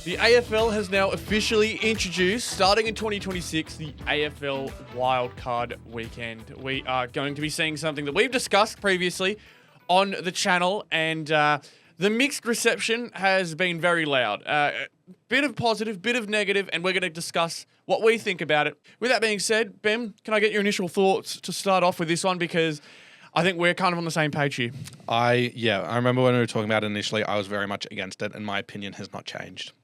The AFL has now officially introduced, starting in 2026, the AFL Wildcard Weekend. We are going to be seeing something that we've discussed previously on the channel, and the mixed reception has been very loud. Bit of positive, bit of negative, and we're going to discuss what we think about it. With that being said, Ben, can I get your initial thoughts to start off with this one? Because I think we're kind of on the same page here. I remember when we were talking about it initially, I was very much against it, and my opinion has not changed.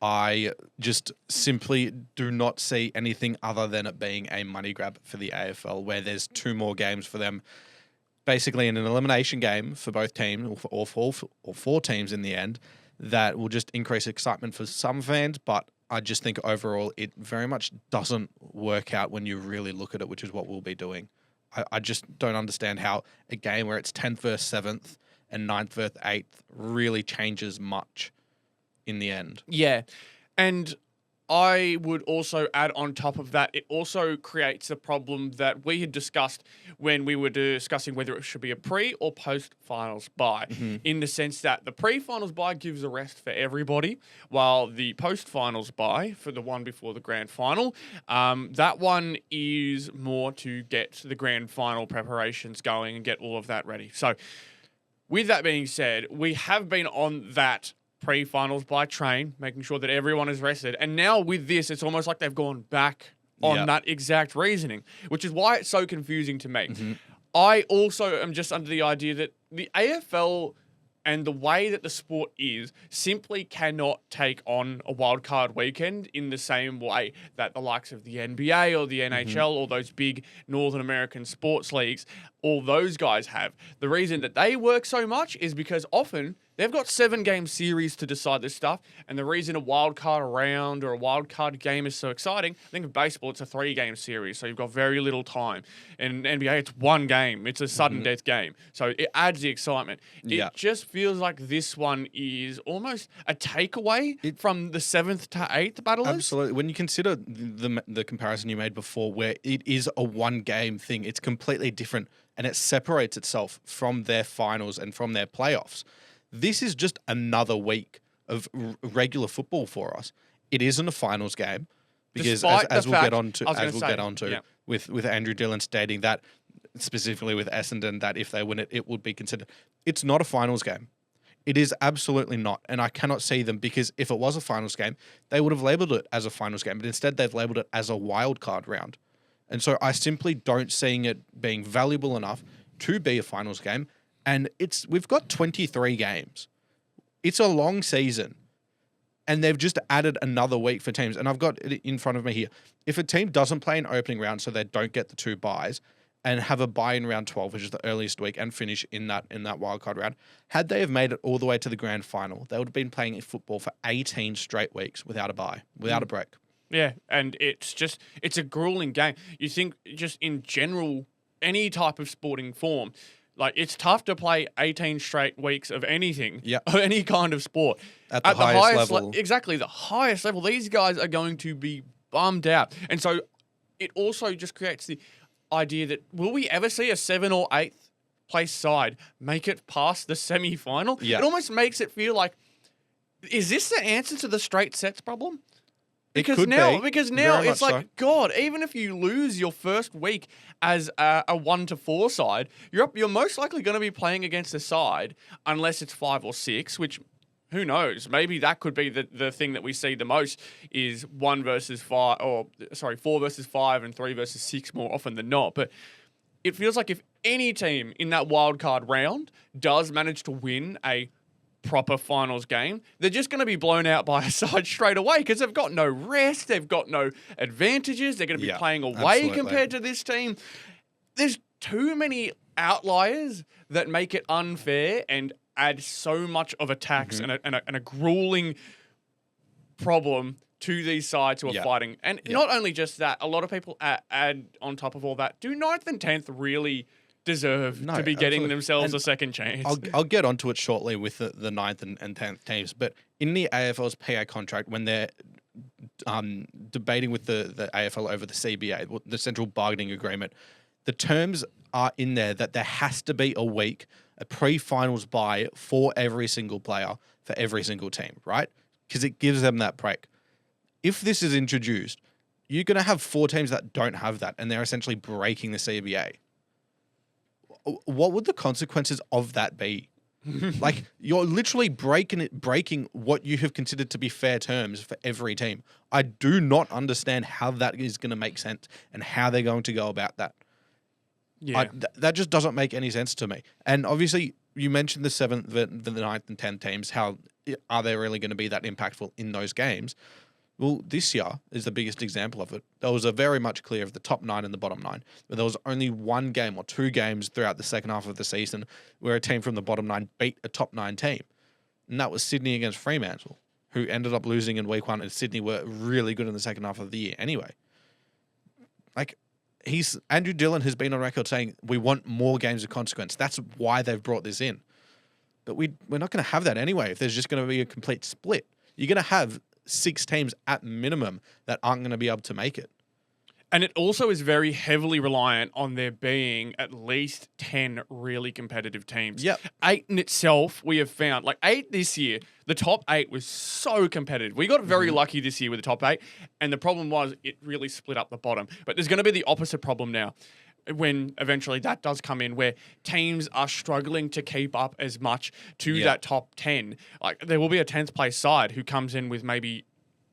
I just simply do not see anything other than it being a money grab for the AFL, where there's two more games for them, basically in an elimination game for both teams, or four teams in the end, that will just increase excitement for some fans, but I just think overall it very much doesn't work out when you really look at it, which is what we'll be doing. I just don't understand how a game where it's 10th versus 7th and 9th versus 8th really changes much in the end. Yeah. And I would also add on top of that, it also creates a problem that we had discussed when we were discussing whether it should be a pre or post-finals bye, in the sense that the pre-finals bye gives a rest for everybody, while the post-finals bye, for the one before the grand final, that one is more to get the grand final preparations going and get all of that ready. So with that being said, we have been on that pre-finals by train, making sure that everyone is rested. And now with this, it's almost like they've gone back on that exact reasoning, which is why it's so confusing to me. I also am just under the idea that the AFL and the way that the sport is simply cannot take on a wildcard weekend in the same way that the likes of the NBA or the NHL or those big Northern American sports leagues, all those guys have. The reason that they work so much is because often they've got 7-game series to decide this stuff, and the reason a wildcard round or a wildcard game is so exciting, I think of baseball, it's a 3-game series, so you've got very little time. In NBA, it's 1 game. It's a sudden death game. So it adds the excitement. It just feels like this one is almost a takeaway from the 7th to 8th battlers. Absolutely. When you consider the comparison you made before, where it is a 1-game thing, it's completely different, and it separates itself from their finals and from their playoffs. This is just another week of regular football for us. It isn't a finals game because, as we'll get on to, with Andrew Dillon stating that specifically with Essendon, that if they win it, it would be considered. It's not a finals game. It is absolutely not, and I cannot see them, because if it was a finals game, they would have labelled it as a finals game, but instead they've labelled it as a wildcard round. And so I simply don't see it being valuable enough to be a finals game. And we've got 23 games. It's a long season. And they've just added another week for teams. And I've got it in front of me here. If a team doesn't play an opening round, so they don't get the 2 byes, and have a bye in round 12, which is the earliest week, and finish in that wildcard round, had they have made it all the way to the grand final, they would have been playing football for 18 straight weeks without a bye, without a break. Yeah, and it's a grueling game. You think just in general, any type of sporting form, like, it's tough to play 18 straight weeks of anything, of any kind of sport. At the highest level. Exactly, the highest level. These guys are going to be bummed out. And so it also just creates the idea that, will we ever see a 7th or 8th place side make it past the semi-final? Yeah. It almost makes it feel like, is this the answer to the straight sets problem? Because now it's like, so. God, even if you lose your first week as a 1 to 4 side, you're most likely going to be playing against a side, unless it's 5 or 6, which, who knows? Maybe that could be the thing that we see the most, is 4 versus 5 and 3 versus 6 more often than not. But it feels like if any team in that wildcard round does manage to win a proper finals game, they're just going to be blown out by a side straight away, because they've got no rest, they've got no advantages, they're going to be playing away compared to this team. There's too many outliers that make it unfair and add so much of a tax and a grueling problem to these sides who are fighting. And not only just that, a lot of people add on top of all that, do 9th and 10th really deserve to be getting themselves a second chance? I'll get onto it shortly with the 9th and 10th teams, but in the AFL's PA contract, when they're debating with the AFL over the CBA, the Central Bargaining Agreement, the terms are in there that there has to be a week, a pre-finals bye for every single player, for every single team, right? because it gives them that break. If this is introduced, you're going to have 4 teams that don't have that, and they're essentially breaking the CBA. What would the consequences of that be? Like, you're literally breaking what you have considered to be fair terms for every team. I do not understand how that is going to make sense and how they're going to go about that. Yeah. That just doesn't make any sense to me. And obviously, you mentioned the 7th, the 9th, and 10th teams. How are they really going to be that impactful in those games? Well, this year is the biggest example of it. There was a very much clear of the top 9 and the bottom 9, but there was only 1 game or 2 games throughout the second half of the season where a team from the bottom 9 beat a top 9 team. And that was Sydney against Fremantle, who ended up losing in week 1, and Sydney were really good in the second half of the year anyway. Like, Andrew Dillon has been on record saying we want more games of consequence. That's why they've brought this in. But we're not going to have that anyway if there's just going to be a complete split. You're going to have 6 teams at minimum that aren't going to be able to make it. And it also is very heavily reliant on there being at least 10 really competitive teams. Yep. 8 in itself, we have found, like 8 this year, the top 8 was so competitive. We got very lucky this year with the top 8, and the problem was it really split up the bottom. But there's going to be the opposite problem now when eventually that does come in, where teams are struggling to keep up as much to that top 10. Like, there will be a 10th place side who comes in with maybe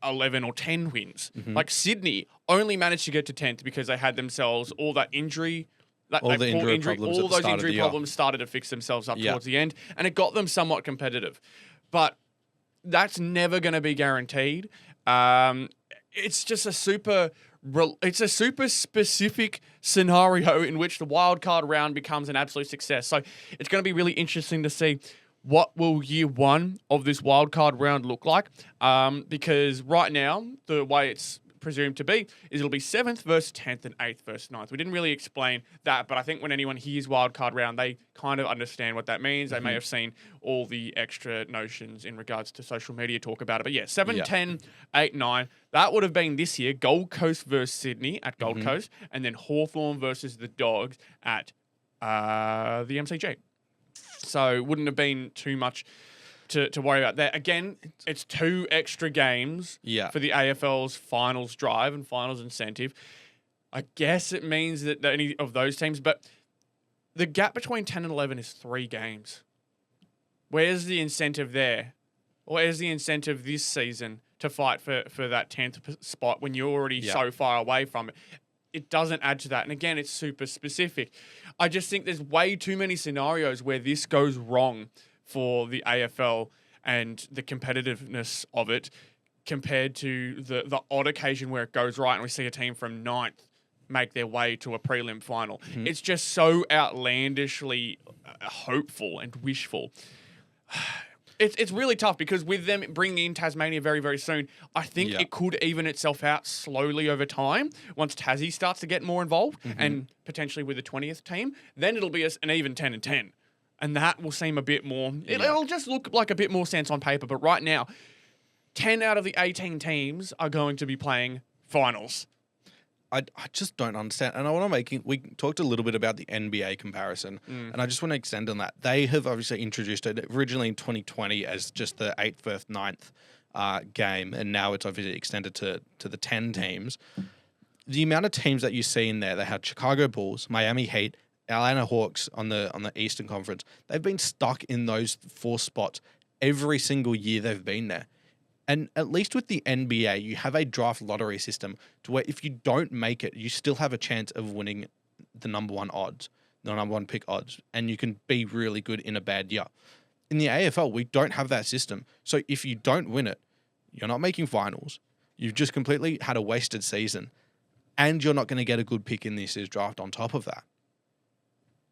11 or 10 wins. Like, Sydney only managed to get to 10th because they had themselves all that injury, all those injury problems started to fix themselves up towards the end, and it got them somewhat competitive. But that's never going to be guaranteed. It's just a super specific scenario in which the wildcard round becomes an absolute success. So it's going to be really interesting to see what will year 1 of this wildcard round look like. Because right now, the way it's presumed to be is it'll be 7th versus 10th and 8th versus 9th. We didn't really explain that, but I think when anyone hears wildcard round, they kind of understand what that means. They may have seen all the extra notions in regards to social media talk about it. But yeah, 7, 10, 8, 9. That would have been this year Gold Coast versus Sydney at Gold Coast, and then Hawthorn versus the Dogs at the MCG. So wouldn't have been too much to worry about that. Again, it's 2 extra games for the AFL's finals drive and finals incentive. I guess it means that any of those teams, but the gap between 10 and 11 is 3 games. Where's the incentive there? Where's the incentive this season to fight for that 10th spot when you're already so far away from it? It doesn't add to that. And again, it's super specific. I just think there's way too many scenarios where this goes wrong for the AFL and the competitiveness of it compared to the odd occasion where it goes right and we see a team from 9th make their way to a prelim final. It's just so outlandishly hopeful and wishful. It's really tough because with them bringing in Tasmania very, very soon, I think it could even itself out slowly over time once Tassie starts to get more involved and potentially with the 20th team. Then it'll be an even 10 and 10. And that will seem a bit more... It'll just look like a bit more sense on paper. But right now, 10 out of the 18 teams are going to be playing finals. I just don't understand. And I want to we talked a little bit about the NBA comparison, and I just want to extend on that. They have obviously introduced it originally in 2020 as just the 8th versus 9th game, and now it's obviously extended to the 10 teams. The amount of teams that you see in there, they had Chicago Bulls, Miami Heat, Atlanta Hawks on the Eastern Conference. They've been stuck in those 4 spots every single year they've been there. And at least with the NBA, you have a draft lottery system to where if you don't make it, you still have a chance of winning the number 1 pick odds, and you can be really good in a bad year. In the AFL, we don't have that system. So if you don't win it, you're not making finals. You've just completely had a wasted season, and you're not going to get a good pick in this year's draft on top of that.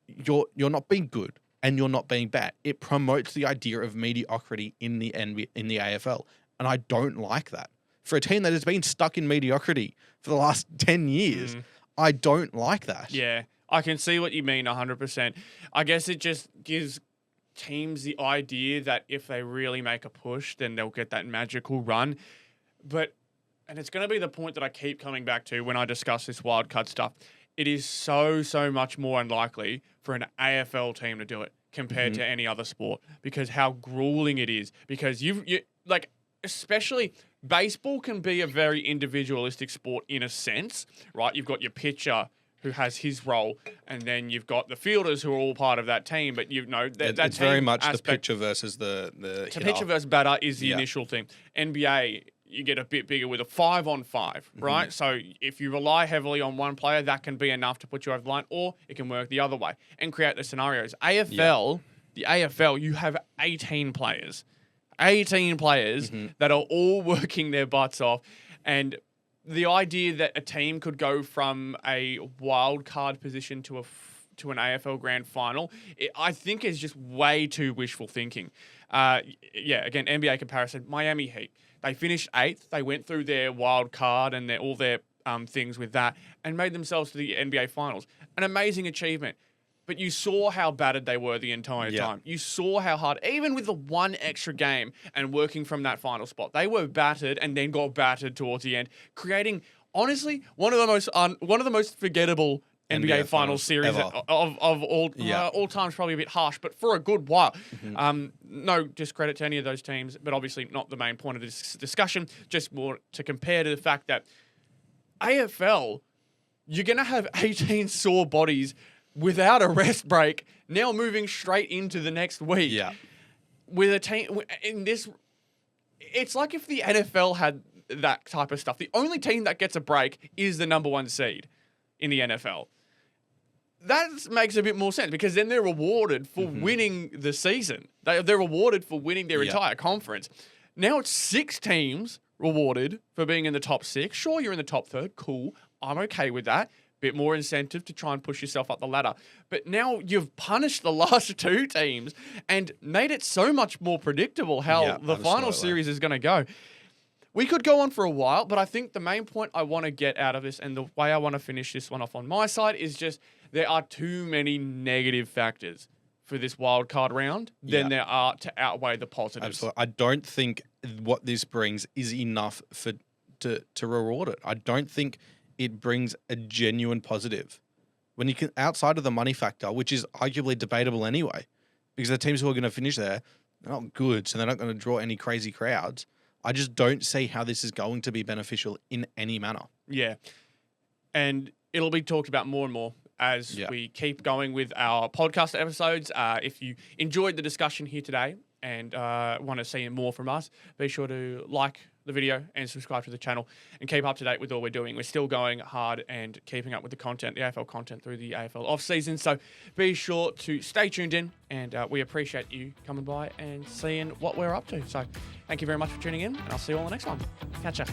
You're not being good, and you're not being bad. It promotes the idea of mediocrity in the AFL. And I don't like that. For a team that has been stuck in mediocrity for the last 10 years, I don't like that. Yeah, I can see what you mean 100%. I guess it just gives teams the idea that if they really make a push, then they'll get that magical run. And it's going to be the point that I keep coming back to when I discuss this wildcard stuff. It is so much more unlikely for an AFL team to do it compared to any other sport because how grueling it is. Because especially baseball can be a very individualistic sport in a sense, right? You've got your pitcher who has his role, and then you've got the fielders who are all part of that team. But it's very much the pitcher versus the hitter. Pitcher versus batter is the Yeah. initial thing. NBA, you get a bit bigger with a 5-on-5, right? So if you rely heavily on one player, that can be enough to put you over the line, or it can work the other way and create the scenarios. AFL, the AFL, you have 18 players. 18 players that are all working their butts off. And the idea that a team could go from a wild card position to an AFL grand final, I think is just way too wishful thinking. Again, NBA comparison, Miami Heat. They finished 8th. They went through their wild card and all their things with that and made themselves to the NBA finals. An amazing achievement. But you saw how battered they were the entire time. You saw how hard, even with the one extra game and working from that final spot, they were battered and then got battered towards the end, creating, honestly, one of the most forgettable NBA Finals series of all times. Probably a bit harsh, but for a good while. No discredit to any of those teams, but obviously not the main point of this discussion. Just more to compare to the fact that AFL, you're going to have 18 sore bodies without a rest break, now moving straight into the next week. Yeah. With a team in this, it's like if the NFL had that type of stuff. The only team that gets a break is the number 1 seed in the NFL. That makes a bit more sense because then they're rewarded for winning the season. They're rewarded for winning their entire conference. Now it's 6 teams rewarded for being in the top 6. Sure, you're in the top 3rd. Cool. I'm okay with that. Bit more incentive to try and push yourself up the ladder. But now you've punished the last 2 teams and made it so much more predictable how the final series is going to go. We could go on for a while, but I think the main point I want to get out of this and the way I want to finish this one off on my side is just there are too many negative factors for this wildcard round than there are to outweigh the positives. Absolutely. I don't think what this brings is enough to reward it. I don't think it brings a genuine positive. When you can, outside of the money factor, which is arguably debatable anyway, because the teams who are going to finish there, they're not good, so they're not going to draw any crazy crowds. I just don't see how this is going to be beneficial in any manner. Yeah. And it'll be talked about more and more as we keep going with our podcast episodes. If you enjoyed the discussion here today and want to see more from us, be sure to like the video and subscribe to the channel and keep up to date with all we're doing. We're still going hard and keeping up with the content, the AFL content through the AFL off season. So be sure to stay tuned in, and we appreciate you coming by and seeing what we're up to. So thank you very much for tuning in, and I'll see you all on the next one. Catch ya.